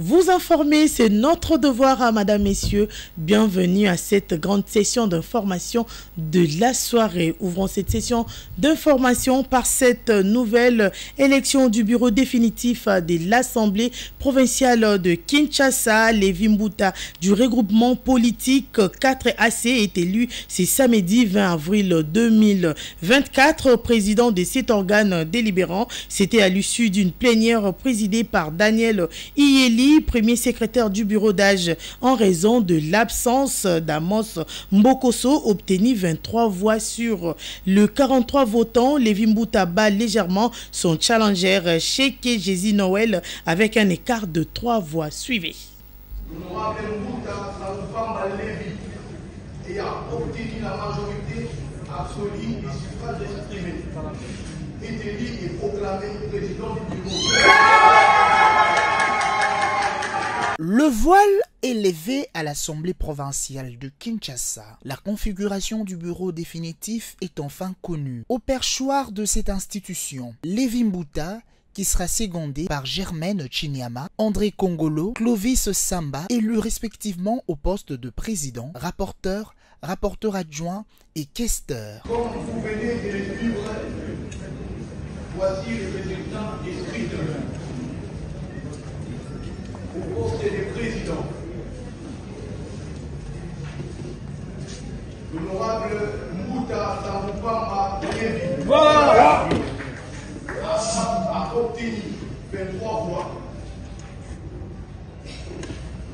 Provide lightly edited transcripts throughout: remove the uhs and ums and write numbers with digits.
Vous informer, c'est notre devoir, madame, messieurs. Bienvenue à cette grande session d'information de la soirée. Ouvrons cette session d'information par cette nouvelle élection du bureau définitif de l'Assemblée provinciale de Kinshasa. Lévi Mbuta du regroupement politique 4AC est élu ce samedi 20 avril 2024, président de cet organe délibérant. C'était à l'issue d'une plénière présidée par Daniel Iyeli, premier secrétaire du bureau d'âge, en raison de l'absence d'Amos Mbokoso, obtenu 23 voix sur le 43 votants. Lévi Mbuta bat légèrement son challenger Cheikh Jésus Noël avec un écart de 3 voix. Suivez. L'honorable Mbuta Saoufamba Lévi ayant obtenu la majorité absolue des suffrages exprimés est élu et proclamé président du bureau. Le voile est levé à l'Assemblée provinciale de Kinshasa. La configuration du bureau définitif est enfin connue. Au perchoir de cette institution, Lévi Mbuta, qui sera secondé par Germaine Chinyama, André Kongolo, Clovis Samba, élus respectivement au poste de président, rapporteur adjoint et questeur. Comme vous venez de les suivre, voici les résultats des scrutins. Au poste de président, l'honorable Mbuta Saoufamba Lévi a obtenu 23 voix.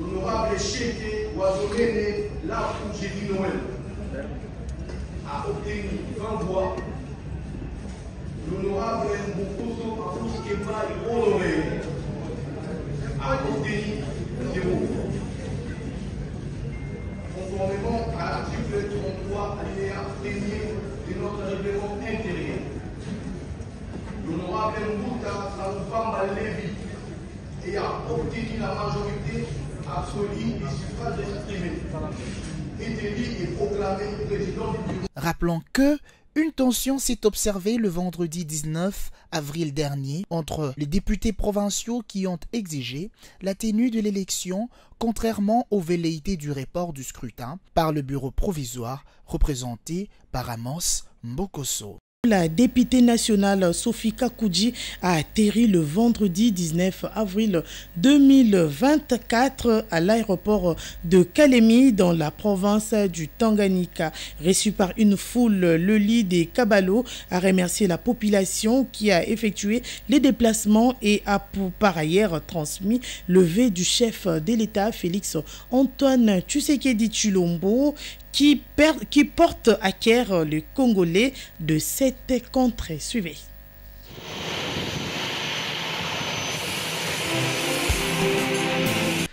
L'honorable Cheikh Wazonene Lafou Jésus Noël a obtenu 20 voix. L'honorable Mbokoso Afouskeba Honoré a obtenu 0 voix. Conformément à l'article 33 alinéa 1er de notre règlement intérieur, l'honorable Mbuta Saoufamba Lévi ayant obtenu la majorité absolue des suffrages exprimés est élu et proclamé président du bureau. Rappelons que une tension s'est observée le vendredi 19 avril dernier entre les députés provinciaux qui ont exigé la tenue de l'élection contrairement aux velléités du report du scrutin par le bureau provisoire représenté par Amos Mbokoso. La députée nationale Sophie Kakouji a atterri le vendredi 19 avril 2024 à l'aéroport de Kalemi dans la province du Tanganyika. Reçue par une foule, le leader Kabalo a remercié la population qui a effectué les déplacements et a par ailleurs transmis le vœu du chef de l'État Félix Antoine Tshisekedi Tshilombo qui porte à cœur le Congolais de cette contrée. Suivez.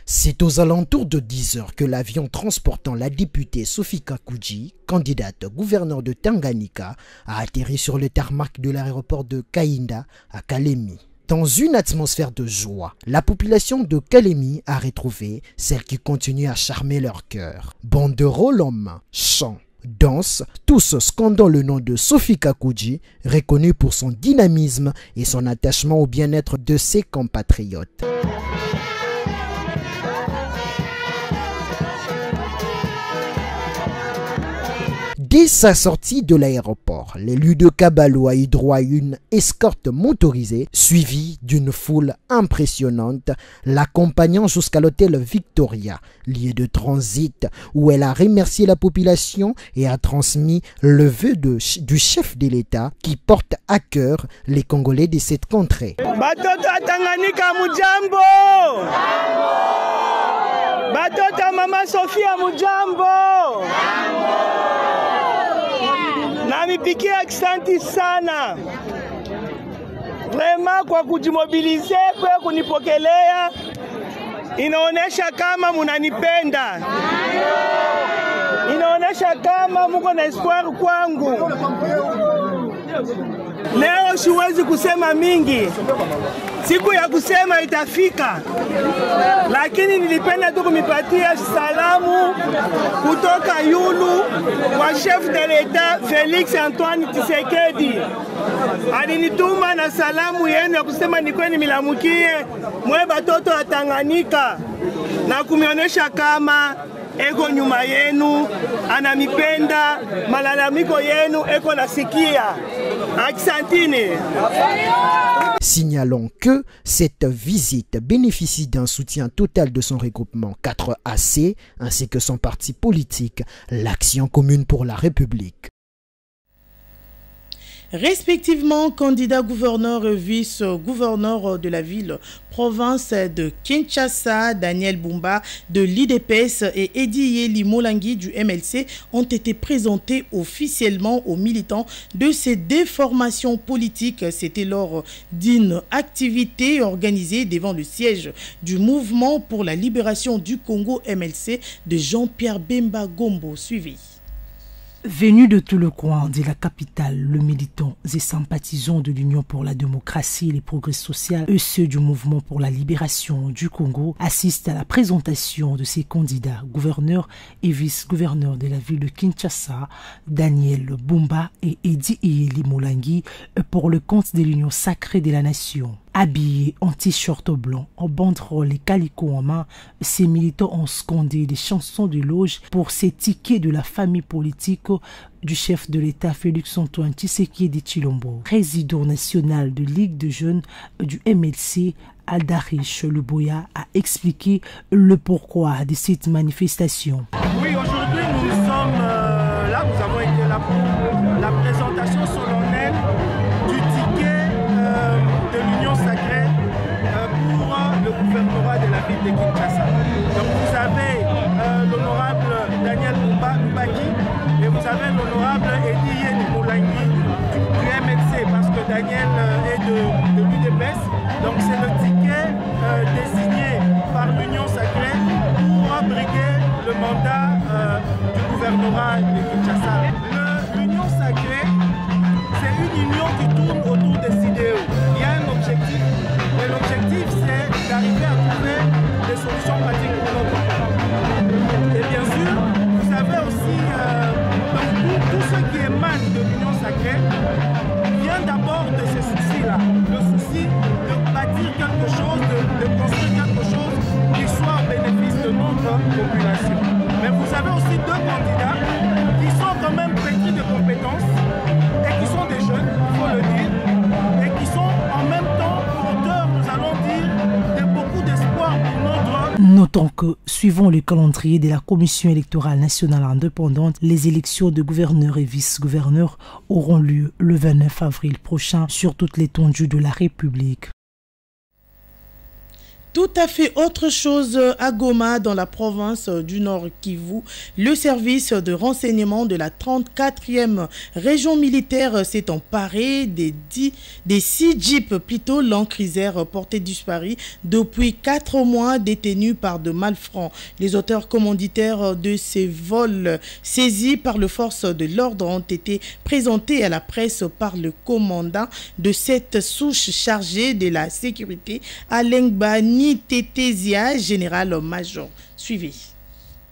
C'est aux alentours de 10 heures que l'avion transportant la députée Sophie Kakouji, candidate gouverneur de Tanganyika, a atterri sur le tarmac de l'aéroport de Kainda à Kalemi. Dans une atmosphère de joie, la population de Kalemi a retrouvé celle qui continue à charmer leur cœur. Banderoles en main, chants, danse, tous scandant le nom de Sophie Kakouji, reconnue pour son dynamisme et son attachement au bien-être de ses compatriotes. Dès sa sortie de l'aéroport, l'élu de Kabalo a eu droit à une escorte motorisée suivie d'une foule impressionnante, l'accompagnant jusqu'à l'hôtel Victoria, lieu de transit où elle a remercié la population et a transmis le vœu du chef de l'État qui porte à cœur les Congolais de cette contrée. Batota Tanganyika Mujambo! Batota Mama Sophia Mujambo! Namipikia asante sana vraiment kwa kujimobilize kwa kunipokelea, inaonesha kama munanipenda, inaonesha kama muko na espoir kwangu. Leo siwezi kusema mingi, siku ya kusema itafika, lakini nilipenda tu kumipatia salamu kutoka yulu wa chef de l'Etat Felix Antoine Tshisekedi. Alinituma na salamu yenu ya kusema nikweni milamukie mwe batoto wa Tanganyika na kumionyesha kama eko nyuma yenu, anamipenda, malalamiko yenu eko nasikia. Aksantine. Signalons que cette visite bénéficie d'un soutien total de son regroupement 4AC ainsi que son parti politique, l'Action commune pour la République. Respectivement, candidat gouverneur et vice-gouverneur de la ville-province de Kinshasa, Daniel Bumba de l'IDPS et Ediyeli Molangui du MLC ont été présentés officiellement aux militants de ces deux formations politiques. C'était lors d'une activité organisée devant le siège du Mouvement pour la libération du Congo MLC de Jean-Pierre Bemba Gombo. Suivi. Venus de tout le coin de la capitale, le militant et sympathisants de l'Union pour la démocratie et les progrès sociaux et ceux du Mouvement pour la libération du Congo assistent à la présentation de ces candidats, gouverneurs et vice-gouverneurs de la ville de Kinshasa, Daniel Bumba et Ediyeli Molangui, pour le compte de l'Union sacrée de la nation. Habillés en t-shirt blanc, en banderole et calico en main, ces militants ont scandé des chansons de loge pour ces tickets de la famille politique du chef de l'État Félix Antoine Tshisekedi Tshilombo. Président national de Ligue de jeunes du MLC, Aldarish Luboya, a expliqué le pourquoi de cette manifestation. Oui, aujourd'hui nous sommes là, nous avons été là pour la présentation solennelle du ticket de l'Union sacrée pour le gouvernorat de la ville de Kinshasa. Donc vous avez l'honorable Daniel Mbaki et vous avez l'honorable Ediyeli Molangui du MLC, parce que Daniel est de l'UDPS. Donc c'est le ticket désigné par l'Union sacrée pour briguer le mandat du gouvernorat de Kinshasa. L'Union sacrée, c'est une union qui tourne autour des idéaux. Il y a un objectif, et l'objectif c'est d'arriver à trouver des solutions pratiques pour notre pays. Et bien sûr, vous avez aussi tout ce qui émane de l'Union sacrée vient d'abord de ce souci-là, le souci de bâtir quelque chose, de construire quelque chose qui soit au bénéfice de notre population. Mais vous avez aussi deux candidats qui sont quand même pétris de compétences et qui sont des jeunes, il faut le dire, et qui sont en même temps porteurs, nous allons dire, de beaucoup d'espoir pour notre... Notons que, suivant le calendrier de la Commission électorale nationale indépendante, les élections de gouverneurs et vice-gouverneurs auront lieu le 29 avril prochain sur toute l'étendue de la République. Tout à fait autre chose à Goma, dans la province du Nord Kivu. Le service de renseignement de la 34e région militaire s'est emparé des 6 jeeps, plutôt Land Cruiser, portés disparus depuis 4 mois, détenus par de malfrats. Les auteurs commanditaires de ces vols saisis par les forces de l'ordre ont été présentés à la presse par le commandant de cette souche chargée de la sécurité, Alain Bani Tétésia, général-major. Suivi.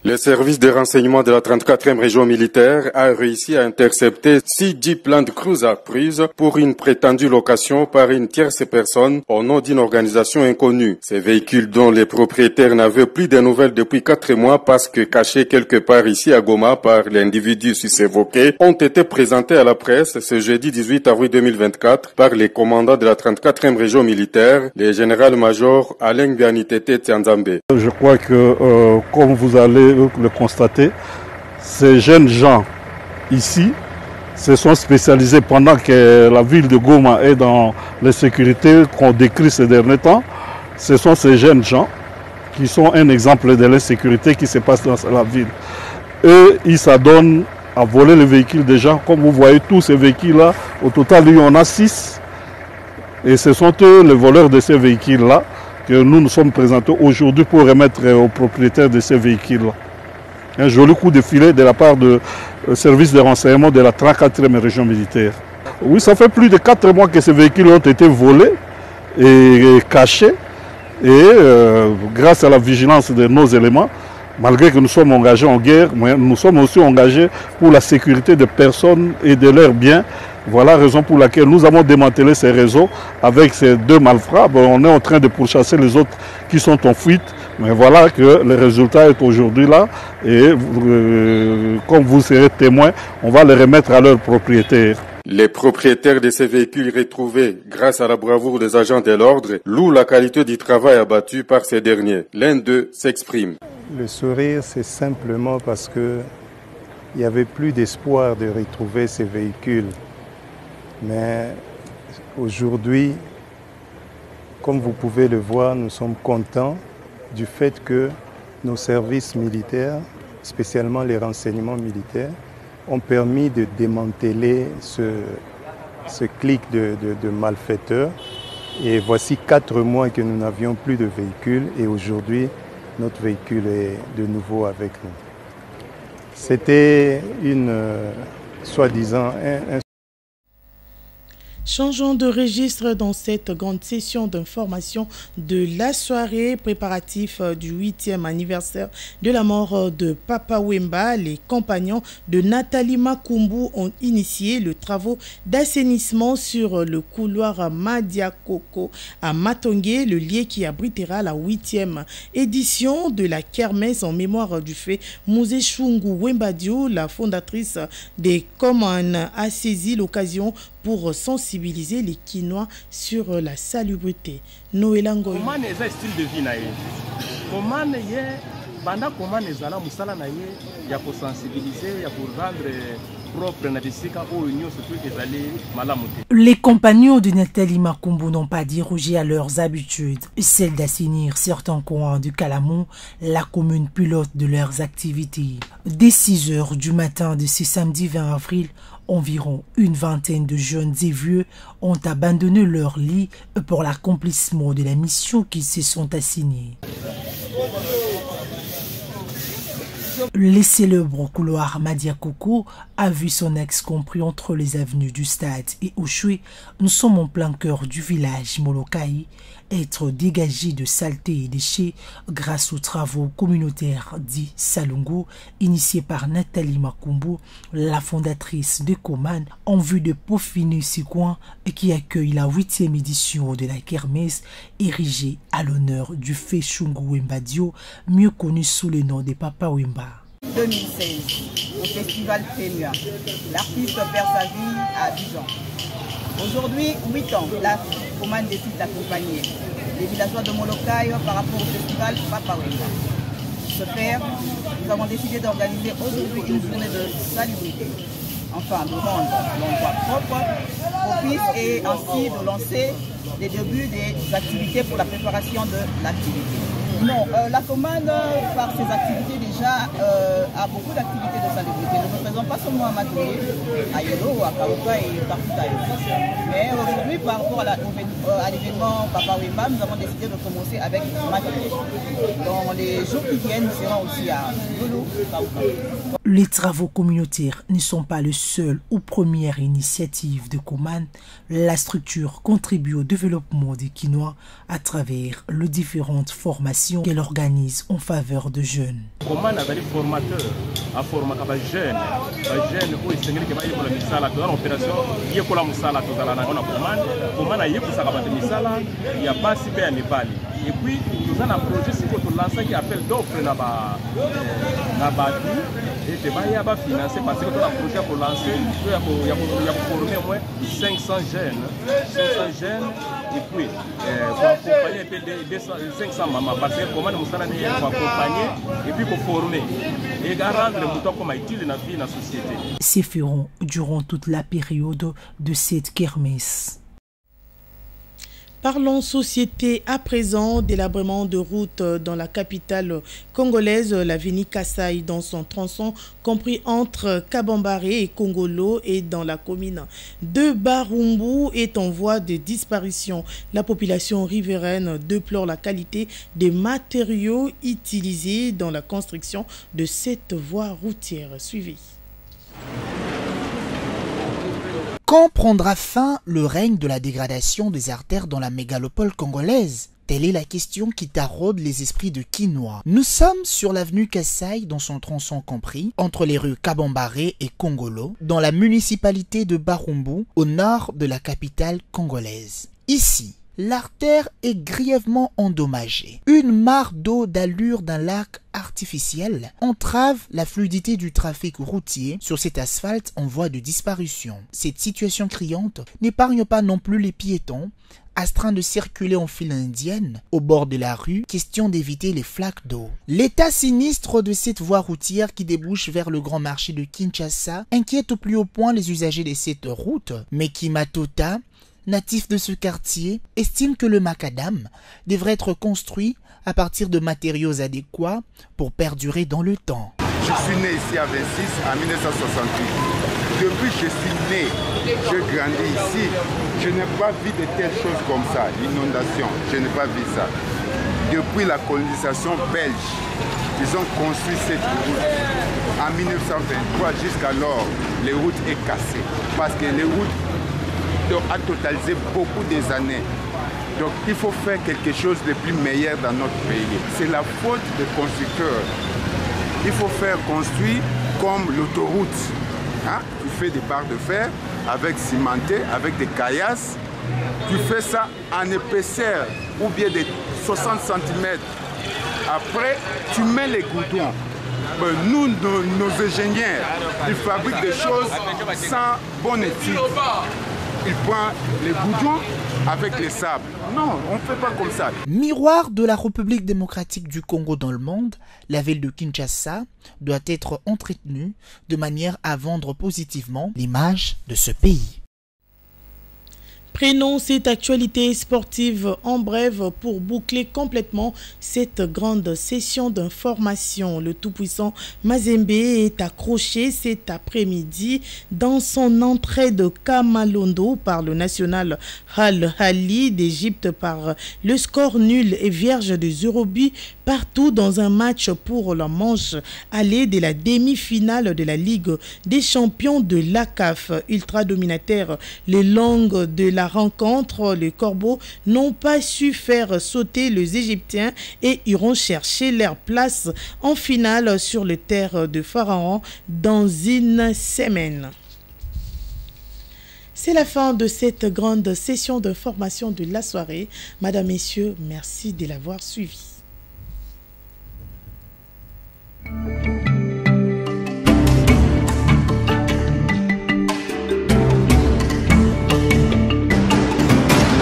Le service de renseignement de la 34e région militaire a réussi à intercepter 6 Jeep Land Cruiser prises pour une prétendue location par une tierce personne au nom d'une organisation inconnue. Ces véhicules dont les propriétaires n'avaient plus de nouvelles depuis 4 mois parce que cachés quelque part ici à Goma par l'individu sus-évoqué ont été présentés à la presse ce jeudi 18 avril 2024 par les commandants de la 34e région militaire, le général-major Alain Bianitete Tianzambe. Je crois que comme vous allez le constater, ces jeunes gens ici se sont spécialisés pendant que la ville de Goma est dans les sécurités qu'on décrit ces derniers temps. Ce sont ces jeunes gens qui sont un exemple de l'insécurité qui se passe dans la ville. Eux, ils s'adonnent à voler les véhicules des gens. Comme vous voyez tous ces véhicules-là, au total, il y en a 6. Et ce sont eux les voleurs de ces véhicules-là que nous sommes présentés aujourd'hui pour remettre aux propriétaires de ces véhicules-là. Un joli coup de filet de la part du service de renseignement de la 34e région militaire. Oui, ça fait plus de 4 mois que ces véhicules ont été volés et cachés. Et grâce à la vigilance de nos éléments, malgré que nous sommes engagés en guerre, nous sommes aussi engagés pour la sécurité des personnes et de leurs biens. Voilà la raison pour laquelle nous avons démantelé ces réseaux avec ces 2 malfrats. Bon, on est en train de pourchasser les autres qui sont en fuite. Mais voilà que le résultat est aujourd'hui là. Et comme vous serez témoins, on va les remettre à leurs propriétaires. Les propriétaires de ces véhicules retrouvés grâce à la bravoure des agents de l'ordre louent la qualité du travail abattu par ces derniers. L'un d'eux s'exprime. Le sourire, c'est simplement parce qu'il n'y avait plus d'espoir de retrouver ces véhicules. Mais aujourd'hui, comme vous pouvez le voir, nous sommes contents du fait que nos services militaires, spécialement les renseignements militaires, ont permis de démanteler ce clic de malfaiteurs. Et voici 4 mois que nous n'avions plus de véhicules et aujourd'hui, notre véhicule est de nouveau avec nous. C'était soi-disant un Changeons de registre dans cette grande session d'information de la soirée préparatif du 8e anniversaire de la mort de Papa Wemba. Les compagnons de Nathalie Makumbu ont initié le travaux d'assainissement sur le couloir Madiakoko à Matongé, le lieu qui abritera la 8e édition de la kermesse en mémoire du fait. Mouzé Chungu Wembadio, la fondatrice des Coman, a saisi l'occasion pour sensibiliser les Kinois sur la salubrité. Noël Ngoy. Comment est le style de vie naïe? Comment est banda comment est la musala naïe? Il y a pour sensibiliser, il y a pour rendre propre na bisika au union surtout des allées malamoté. Les compagnons de Nathalie Makumbu n'ont pas dérogé à leurs habitudes, celle d'assainir certains coins du Calamou, la commune pilote de leurs activités. Dès 6 h du matin de ce samedi 20 avril, environ une vingtaine de jeunes et vieux ont abandonné leur lit pour l'accomplissement de la mission qu'ils se sont assignés. Le célèbre couloir Madiakoko a vu son axe compris entre les avenues du Stade et Oshwe. Nous sommes en plein cœur du village Molokai, être dégagé de saleté et déchets grâce aux travaux communautaires dits Salungo, initiés par Nathalie Makumbu, la fondatrice de Coman, en vue de peaufiner ce coin qui accueille la 8e édition de la kermesse, érigée à l'honneur du fait Chungu Wembadio, mieux connu sous le nom de Papa Wemba. 2016, au festival Témua, l'artiste perd sa vie à 10 ans. Aujourd'hui, 8 ans, la Coman décide d'accompagner les villageois de Molokai par rapport au festival Papa Wemba. Ce faire, nous avons décidé d'organiser aujourd'hui une journée de salubrité, enfin de rendre l'endroit propre, propice et ainsi de lancer les débuts des activités pour la préparation de l'activité. Non, la commande, par ses activités déjà, a beaucoup d'activités de salubrité. Nous ne faisons pas seulement à Matoué, à Yelo, à Kaouka et partout ailleurs. Mais aujourd'hui, par rapport à l'événement Papa Wemba, nous avons décidé de commencer avec Matoué. Dans les jours qui viennent, nous serons aussi à Yolo, Kaouka. Les travaux communautaires ne sont pas le seul ou première initiative de Coman. La structure contribue au développement des Kinois à travers les différentes formations qu'elle organise en faveur de jeunes. Coman a des formateurs à former les jeunes où ils s'engagent pour la misala, dans l'opération, il y a la misala, Coman a eu misala, il y a pas si bien à Népal. Et puis, nous avons un projet qui lancé qui appelle d'offres et de va financer parce que dans le projet pour lancer, il y a formé au moins 500 jeunes et puis pour accompagner 500 mamans parce que comment nous allons accompagner et puis pour former et rendre le mouton comme utile dans la vie dans la société. Ces feront durant toute la période de cette kermesse. Parlons société à présent, délabrement de routes dans la capitale congolaise, l'avenue Kassai dans son tronçon compris entre Kabambaré et Kongolo et dans la commune de Barumbu est en voie de disparition. La population riveraine déplore la qualité des matériaux utilisés dans la construction de cette voie routière. Suivez. Quand prendra fin le règne de la dégradation des artères dans la mégalopole congolaise? Telle est la question qui taraude les esprits de Kinois. Nous sommes sur l'avenue Kassai dans son tronçon compris, entre les rues Kabambaré et Kongolo, dans la municipalité de Barumbu, au nord de la capitale congolaise. Ici, l'artère est grièvement endommagée. Une mare d'eau d'allure d'un lac artificiel entrave la fluidité du trafic routier sur cet asphalte en voie de disparition. Cette situation criante n'épargne pas non plus les piétons, astreints de circuler en file indienne au bord de la rue, question d'éviter les flaques d'eau. L'état sinistre de cette voie routière qui débouche vers le grand marché de Kinshasa inquiète au plus haut point les usagers de cette route, mais Kimatota, natif de ce quartier, estime que le macadam devrait être construit à partir de matériaux adéquats pour perdurer dans le temps. Je suis né ici à 26 en 1968. Depuis que je suis né, je grandis ici. Je n'ai pas vu de telles choses comme ça, l'inondation. Je n'ai pas vu ça. Depuis la colonisation belge, ils ont construit cette route. En 1923 jusqu'alors, les routes sont cassées parce que les routes ont totalisé beaucoup des années. Donc il faut faire quelque chose de plus meilleur dans notre pays. C'est la faute des constructeurs. Il faut faire construire comme l'autoroute. Hein? Tu fais des barres de fer avec cimenté, avec des caillasses. Tu fais ça en épaisseur ou bien de 60 cm. Après, tu mets les goudrons. Nous, nos ingénieurs, ils fabriquent des choses sans bonne étude. Ils prennent les goudrons avec les sables. Non, on ne fait pas comme ça. Miroir de la République démocratique du Congo dans le monde, la ville de Kinshasa doit être entretenue de manière à vendre positivement l'image de ce pays. Prenons cette actualité sportive en bref pour boucler complètement cette grande session d'information. Le tout-puissant Mazembe est accroché cet après-midi dans son entrée de Kamalondo par le national Al-Ahly d'Égypte par le score nul et vierge de 0 buts partout dans un match pour la manche aller de la demi-finale de la Ligue des champions de l'ACAF. Ultra dominateur, les langues de la rencontre, les Corbeaux n'ont pas su faire sauter les Égyptiens et iront chercher leur place en finale sur les terres de Pharaon dans une semaine. C'est la fin de cette grande session de formation de la soirée. Madame, Messieurs, merci de l'avoir suivi.